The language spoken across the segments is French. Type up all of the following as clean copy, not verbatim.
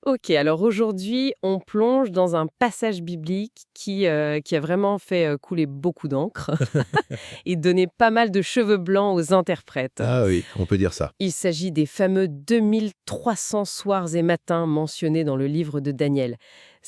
Ok, alors aujourd'hui, on plonge dans un passage biblique qui a vraiment fait couler beaucoup d'encre et donné pas mal de cheveux blancs aux interprètes. Ah oui, on peut dire ça. Il s'agit des fameux 2300 soirs et matins mentionnés dans le livre de Daniel.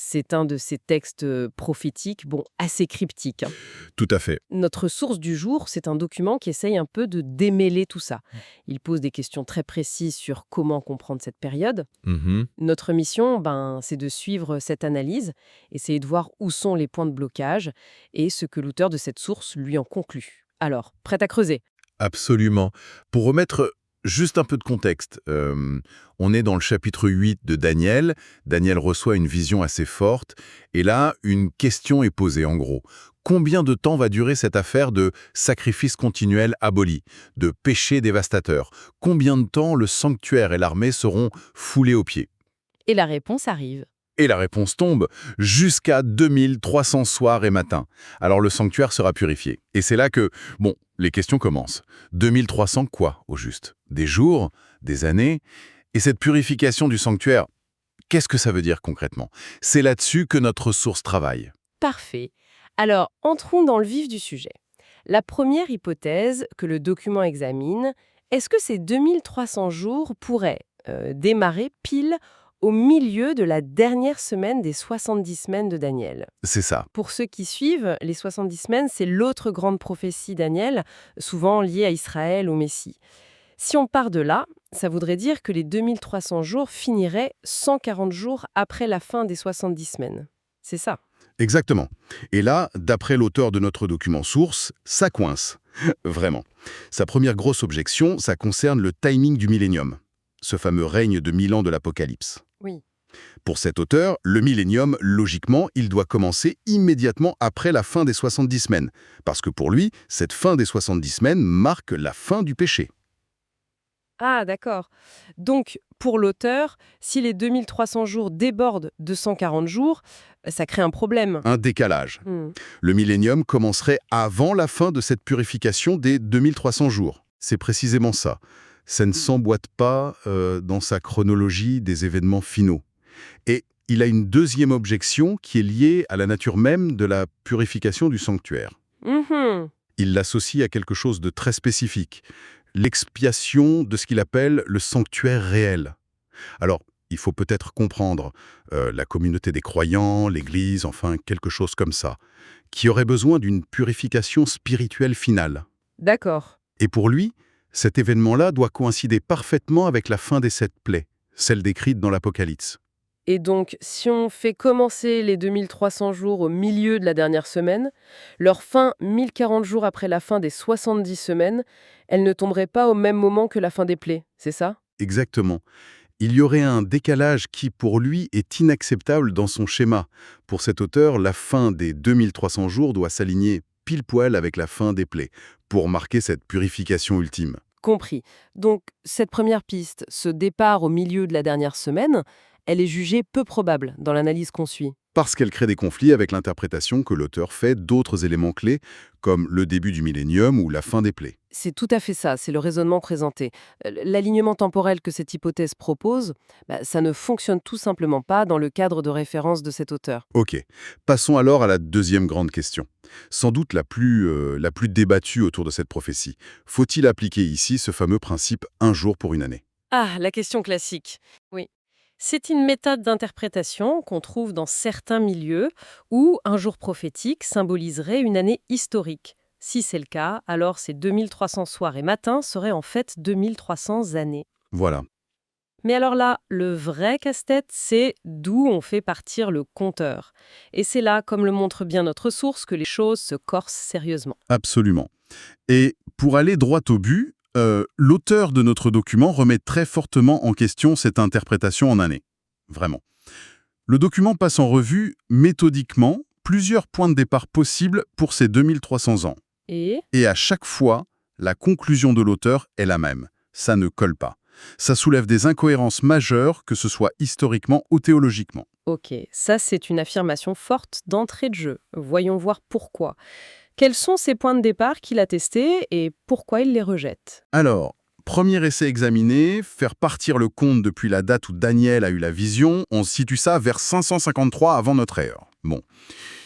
C'est un de ces textes prophétiques, bon, assez cryptiques, hein. Tout à fait. Notre source du jour, c'est un document qui essaye un peu de démêler tout ça. Il pose des questions très précises sur comment comprendre cette période. Mhm. Notre mission, c'est de suivre cette analyse, essayer de voir où sont les points de blocage et ce que l'auteur de cette source lui en conclut. Alors, prête à creuser? Absolument. Pour remettre juste un peu de contexte, on est dans le chapitre 8 de Daniel. Daniel reçoit une vision assez forte. Et là, une question est posée en gros. Combien de temps va durer cette affaire de sacrifice continuel aboli, de péché dévastateur? Combien de temps le sanctuaire et l'armée seront foulés aux pieds? Et la réponse arrive. Et la réponse tombe, jusqu'à 2300 soirs et matins. Alors le sanctuaire sera purifié. Et c'est là que, bon, les questions commencent. 2300 quoi, au juste? Des jours? Des années? Et cette purification du sanctuaire, qu'est-ce que ça veut dire concrètement? C'est là-dessus que notre source travaille. Parfait. Alors, entrons dans le vif du sujet. La première hypothèse que le document examine, est-ce que ces 2300 jours pourraient démarrer pile au milieu de la dernière semaine des 70 semaines de Daniel? C'est ça. Pour ceux qui suivent, les 70 semaines, c'est l'autre grande prophétie Daniel, souvent liée à Israël, au Messie. Si on part de là, ça voudrait dire que les 2300 jours finiraient 140 jours après la fin des 70 semaines. C'est ça. Exactement. Et là, d'après l'auteur de notre document source, ça coince. Vraiment. Sa première grosse objection, ça concerne le timing du millénium, ce fameux règne de 1000 ans de l'Apocalypse. Oui. Pour cet auteur, le millénium, logiquement, il doit commencer immédiatement après la fin des 70 semaines, parce que pour lui, cette fin des 70 semaines marque la fin du péché. Ah, d'accord. Donc, pour l'auteur, si les 2300 jours débordent de 140 jours, ça crée un problème. Un décalage. Hmm. Le millénium commencerait avant la fin de cette purification des 2300 jours. C'est précisément ça. Ça ne s'emboîte pas dans sa chronologie des événements finaux. Et il a une deuxième objection qui est liée à la nature même de la purification du sanctuaire. Mhm. Il l'associe à quelque chose de très spécifique, l'expiation de ce qu'il appelle le sanctuaire réel. Alors, il faut peut-être comprendre la communauté des croyants, l'Église, enfin quelque chose comme ça, qui aurait besoin d'une purification spirituelle finale. D'accord. Et pour lui, cet événement-là doit coïncider parfaitement avec la fin des 7 plaies, celle décrite dans l'Apocalypse. Et donc, si on fait commencer les 2300 jours au milieu de la dernière semaine, leur fin 1040 jours après la fin des 70 semaines, elle ne tomberait pas au même moment que la fin des plaies, c'est ça? Exactement. Il y aurait un décalage qui, pour lui, est inacceptable dans son schéma. Pour cet auteur, la fin des 2300 jours doit s'aligner pile poil avec la fin des plaies, pour marquer cette purification ultime. Compris. Donc, cette première piste, ce départ au milieu de la dernière semaine, elle est jugée peu probable dans l'analyse qu'on suit. Parce qu'elle crée des conflits avec l'interprétation que l'auteur fait d'autres éléments clés, comme le début du millénium ou la fin des plaies. C'est tout à fait ça, c'est le raisonnement présenté. L'alignement temporel que cette hypothèse propose, ça ne fonctionne tout simplement pas dans le cadre de référence de cet auteur. Ok, passons alors à la deuxième grande question. Sans doute la plus débattue autour de cette prophétie. Faut-il appliquer ici ce fameux principe un jour pour une année? Ah, la question classique. Oui. C'est une méthode d'interprétation qu'on trouve dans certains milieux où un jour prophétique symboliserait une année historique. Si c'est le cas, alors ces 2300 soirs et matins seraient en fait 2300 années. Voilà. Mais alors là, le vrai casse-tête, c'est d'où on fait partir le compteur. Et c'est là, comme le montre bien notre source, que les choses se corsent sérieusement. Absolument. Et pour aller droit au but, l'auteur de notre document remet très fortement en question cette interprétation en année. Vraiment. Le document passe en revue, méthodiquement, plusieurs points de départ possibles pour ces 2300 ans. Et Et à chaque fois, la conclusion de l'auteur est la même. Ça ne colle pas. Ça soulève des incohérences majeures, que ce soit historiquement ou théologiquement. ok, ça c'est une affirmation forte d'entrée de jeu. Voyons voir pourquoi. Quels sont ces points de départ qu'il a testés et pourquoi il les rejette? Alors, Premier essai examiné, faire partir le compte depuis la date où Daniel a eu la vision, on situe ça vers 553 avant notre ère. Bon,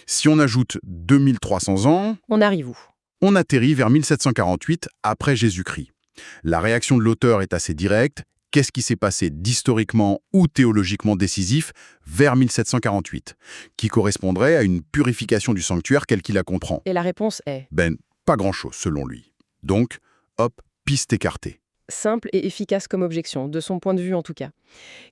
si on ajoute 2300 ans, On arrive où? on atterrit vers 1748 après Jésus-Christ. La réaction de l'auteur est assez directe. Qu'est-ce qui s'est passé d'historiquement ou théologiquement décisif vers 1748, qui correspondrait à une purification du sanctuaire tel qu'il la comprend? Et la réponse est Ben, pas grand-chose selon lui. Donc, hop, piste écartée. simple et efficace comme objection, de son point de vue en tout cas.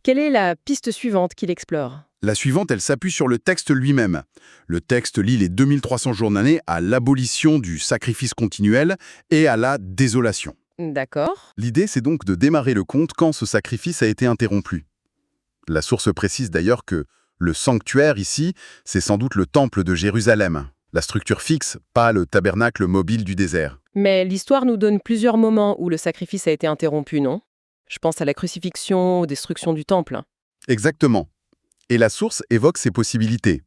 Quelle est la piste suivante qu'il explore? La suivante, elle s'appuie sur le texte lui-même. Le texte lie les 2300 jours d'année à l'abolition du sacrifice continuel et à la désolation. D'accord. L'idée, c'est donc de démarrer le compte quand ce sacrifice a été interrompu. La source précise d'ailleurs que le sanctuaire ici, c'est sans doute le temple de Jérusalem. La structure fixe, pas le tabernacle mobile du désert. Mais l'histoire nous donne plusieurs moments où le sacrifice a été interrompu, non? Je pense à la crucifixion, aux destructions du temple. Exactement. Et la source évoque ces possibilités.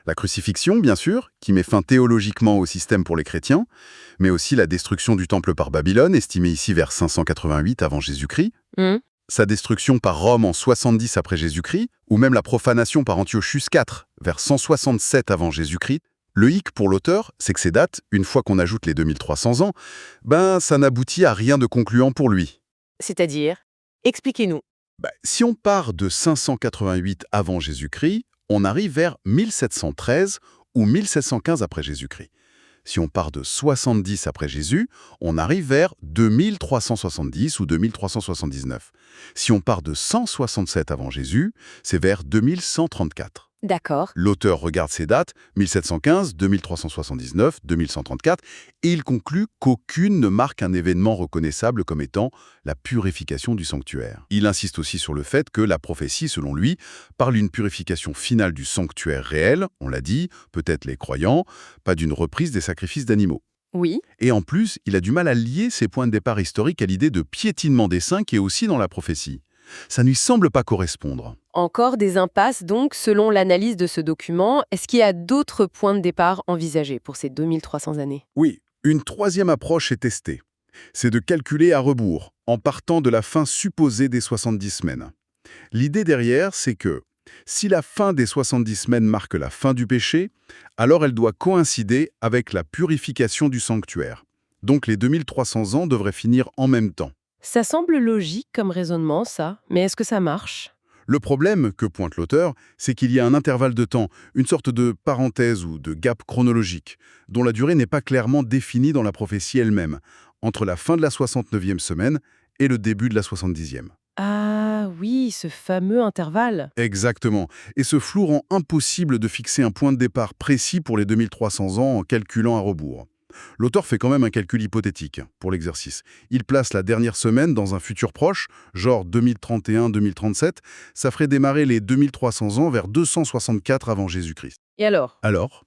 La crucifixion, bien sûr, qui met fin théologiquement au système pour les chrétiens, mais aussi la destruction du temple par Babylone, estimée ici vers 588 avant Jésus-Christ, Hmm. sa destruction par Rome en 70 après Jésus-Christ, ou même la profanation par Antiochus IV vers 167 avant Jésus-Christ. Le hic pour l'auteur, c'est que ces dates, une fois qu'on ajoute les 2300 ans, ça n'aboutit à rien de concluant pour lui. C'est-à-dire? Expliquez-nous. Si on part de 588 avant Jésus-Christ, on arrive vers 1713 ou 1715 après Jésus-Christ. Si on part de 70 après Jésus, on arrive vers 2370 ou 2379. Si on part de 167 avant Jésus, c'est vers 2134. D'accord. L'auteur regarde ces dates, 1715, 2379, 2134, et il conclut qu'aucune ne marque un événement reconnaissable comme étant la purification du sanctuaire. Il insiste aussi sur le fait que la prophétie, selon lui, parle d'une purification finale du sanctuaire réel, on l'a dit, peut-être les croyants, pas d'une reprise des sacrifices d'animaux. Oui. Et en plus, il a du mal à lier ces points de départ historiques à l'idée de piétinement des saints qui est aussi dans la prophétie. Ça ne lui semble pas correspondre. Encore des impasses, donc, selon l'analyse de ce document. Est-ce qu'il y a d'autres points de départ envisagés pour ces 2300 années? Oui, une troisième approche est testée. C'est de calculer à rebours, en partant de la fin supposée des 70 semaines. L'idée derrière, c'est que si la fin des 70 semaines marque la fin du péché, alors elle doit coïncider avec la purification du sanctuaire. Donc les 2300 ans devraient finir en même temps. Ça semble logique comme raisonnement, ça. Mais est-ce que ça marche? Le problème que pointe l'auteur, c'est qu'il y a un intervalle de temps, une sorte de parenthèse ou de gap chronologique, dont la durée n'est pas clairement définie dans la prophétie elle-même, entre la fin de la 69e semaine et le début de la 70e. Ah oui, ce fameux intervalle. Exactement. Et ce flou rend impossible de fixer un point de départ précis pour les 2300 ans en calculant à rebours. L'auteur fait quand même un calcul hypothétique pour l'exercice. Il place la dernière semaine dans un futur proche, genre 2031-2037. Ça ferait démarrer les 2300 ans vers 264 avant Jésus-Christ. Et alors? Alors,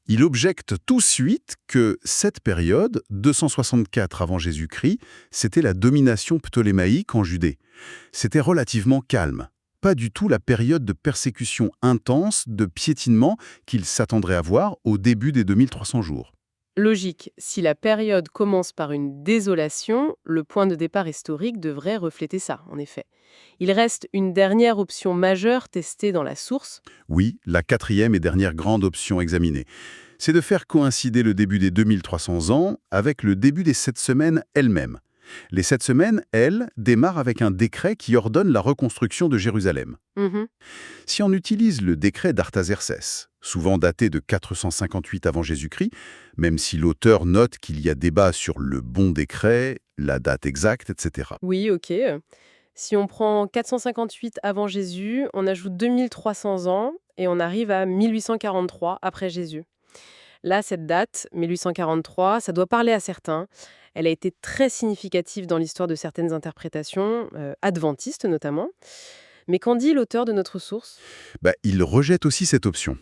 il objecte tout de suite que cette période, 264 avant Jésus-Christ, c'était la domination ptolémaïque en Judée. C'était relativement calme. Pas du tout la période de persécution intense, de piétinement qu'il s'attendrait à voir au début des 2300 jours. Logique, si la période commence par une désolation, le point de départ historique devrait refléter ça, en effet. Il reste une dernière option majeure testée dans la source. Oui, la quatrième et dernière grande option examinée, c'est de faire coïncider le début des 2300 ans avec le début des 7 semaines elles-mêmes. Les 7 semaines, elles, démarrent avec un décret qui ordonne la reconstruction de Jérusalem. Mhm. Si on utilise le décret d'Artaxercès, souvent daté de 458 avant Jésus-Christ, même si l'auteur note qu'il y a débat sur le bon décret, la date exacte, etc. Oui, ok. Si on prend 458 avant Jésus, on ajoute 2300 ans et on arrive à 1843 après Jésus. Là, cette date, 1843, ça doit parler à certains. Elle a été très significative dans l'histoire de certaines interprétations, adventistes notamment. Mais qu'en dit l'auteur de notre source? Il rejette aussi cette option.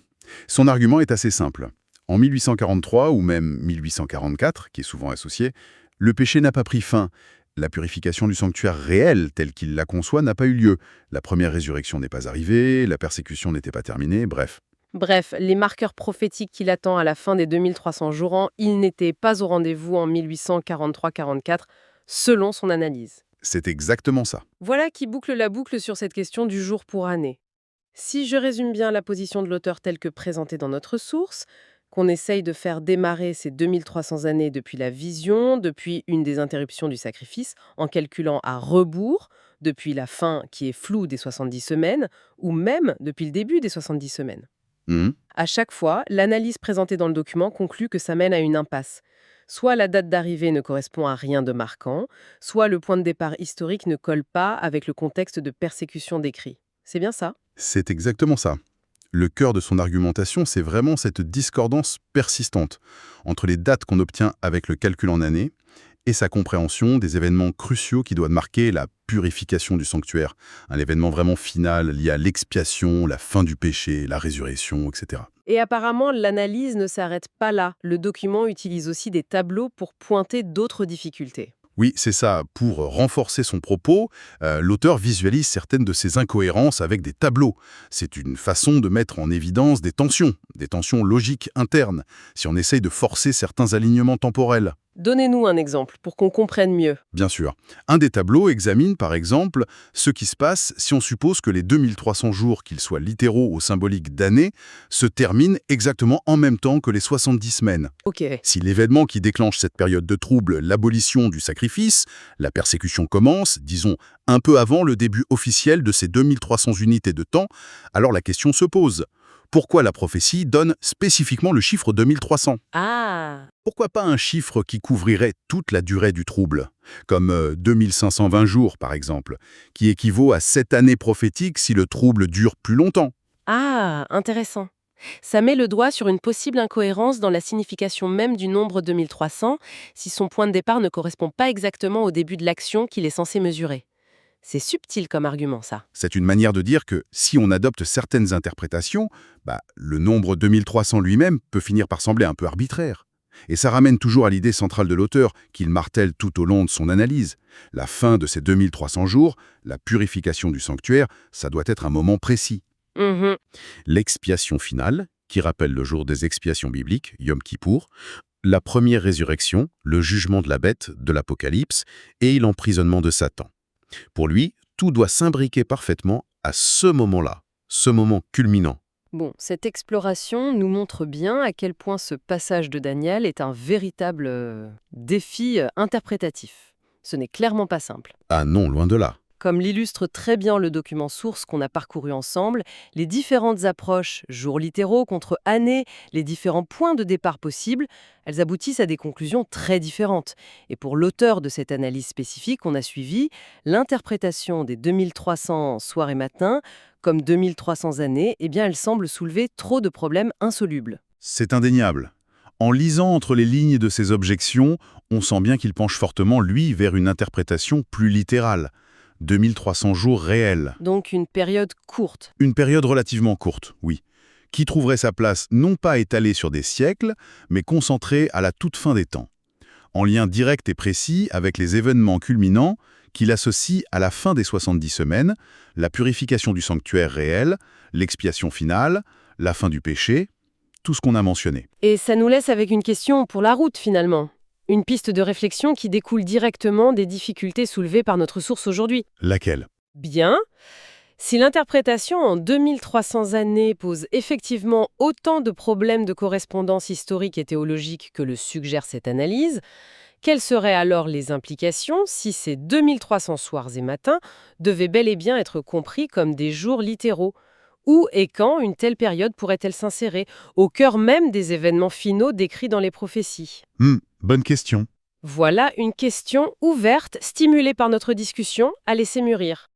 Son argument est assez simple. En 1843 ou même 1844, qui est souvent associé, le péché n'a pas pris fin. La purification du sanctuaire réel, tel qu'il la conçoit, n'a pas eu lieu. La première résurrection n'est pas arrivée, la persécution n'était pas terminée, bref. Bref, les marqueurs prophétiques qu'il attend à la fin des 2300 jours, ils n'étaient pas au rendez-vous en 1843-44, selon son analyse. C'est exactement ça. Voilà qui boucle la boucle sur cette question du jour pour année. Si je résume bien la position de l'auteur telle que présentée dans notre source, qu'on essaye de faire démarrer ces 2300 années depuis la vision, depuis une des interruptions du sacrifice, en calculant à rebours, depuis la fin qui est floue des 70 semaines, ou même depuis le début des 70 semaines. Mhm. À chaque fois, l'analyse présentée dans le document conclut que ça mène à une impasse. Soit la date d'arrivée ne correspond à rien de marquant, soit le point de départ historique ne colle pas avec le contexte de persécution décrit. C'est bien ça? C'est exactement ça. Le cœur de son argumentation, c'est vraiment cette discordance persistante entre les dates qu'on obtient avec le calcul en années et sa compréhension des événements cruciaux qui doivent marquer la purification du sanctuaire, un événement vraiment final lié à l'expiation, la fin du péché, la résurrection, etc. Et apparemment, l'analyse ne s'arrête pas là. Le document utilise aussi des tableaux pour pointer d'autres difficultés. Oui, c'est ça. Pour renforcer son propos, l'auteur visualise certaines de ces incohérences avec des tableaux. C'est une façon de mettre en évidence des tensions logiques internes, si on essaye de forcer certains alignements temporels. Donnez-nous un exemple pour qu'on comprenne mieux. Bien sûr. Un des tableaux examine, par exemple, ce qui se passe si on suppose que les 2300 jours, qu'ils soient littéraux ou symboliques d'années, se terminent exactement en même temps que les 70 semaines. Ok. Si l'événement qui déclenche cette période de trouble, l'abolition du sacrifice, la persécution commence, disons, un peu avant le début officiel de ces 2300 unités de temps, alors la question se pose. Pourquoi la prophétie donne spécifiquement le chiffre 2300 ? Ah. Pourquoi pas un chiffre qui couvrirait toute la durée du trouble, comme 2520 jours par exemple, qui équivaut à 7 années prophétiques si le trouble dure plus longtemps? Ah, intéressant. Ça met le doigt sur une possible incohérence dans la signification même du nombre 2300 si son point de départ ne correspond pas exactement au début de l'action qu'il est censé mesurer. C'est subtil comme argument, ça. C'est une manière de dire que si on adopte certaines interprétations, le nombre 2300 lui-même peut finir par sembler un peu arbitraire. Et ça ramène toujours à l'idée centrale de l'auteur, qu'il martèle tout au long de son analyse. La fin de ces 2300 jours, la purification du sanctuaire, ça doit être un moment précis. Mhm. L'expiation finale, qui rappelle le jour des expiations bibliques, Yom Kippour, la première résurrection, le jugement de la bête de l'Apocalypse et l'emprisonnement de Satan. Pour lui, tout doit s'imbriquer parfaitement à ce moment-là, ce moment culminant. Bon, cette exploration nous montre bien à quel point ce passage de Daniel est un véritable défi interprétatif. Ce n'est clairement pas simple. Ah non, loin de là. Comme l'illustre très bien le document source qu'on a parcouru ensemble, les différentes approches, jours littéraux contre années, les différents points de départ possibles, elles aboutissent à des conclusions très différentes. Et pour l'auteur de cette analyse spécifique qu'on a suivie, l'interprétation des 2300 soirs et matins comme 2300 années, elle semble soulever trop de problèmes insolubles. C'est indéniable. En lisant entre les lignes de ses objections, on sent bien qu'il penche fortement, lui, vers une interprétation plus littérale. 2300 jours réels. Donc une période courte. Une période relativement courte, oui, qui trouverait sa place non pas étalée sur des siècles, mais concentrée à la toute fin des temps, en lien direct et précis avec les événements culminants qu'il associe à la fin des 70 semaines, la purification du sanctuaire réel, l'expiation finale, la fin du péché, tout ce qu'on a mentionné. Et ça nous laisse avec une question pour la route finalement. Une piste de réflexion qui découle directement des difficultés soulevées par notre source aujourd'hui. Laquelle ? Bien. Si l'interprétation en 2300 années pose effectivement autant de problèmes de correspondance historique et théologique que le suggère cette analyse, quelles seraient alors les implications si ces 2300 soirs et matins devaient bel et bien être compris comme des jours littéraux ? Où et quand une telle période pourrait-elle s'insérer, au cœur même des événements finaux décrits dans les prophéties ? Bonne question. Voilà une question ouverte, stimulée par notre discussion, à laisser mûrir.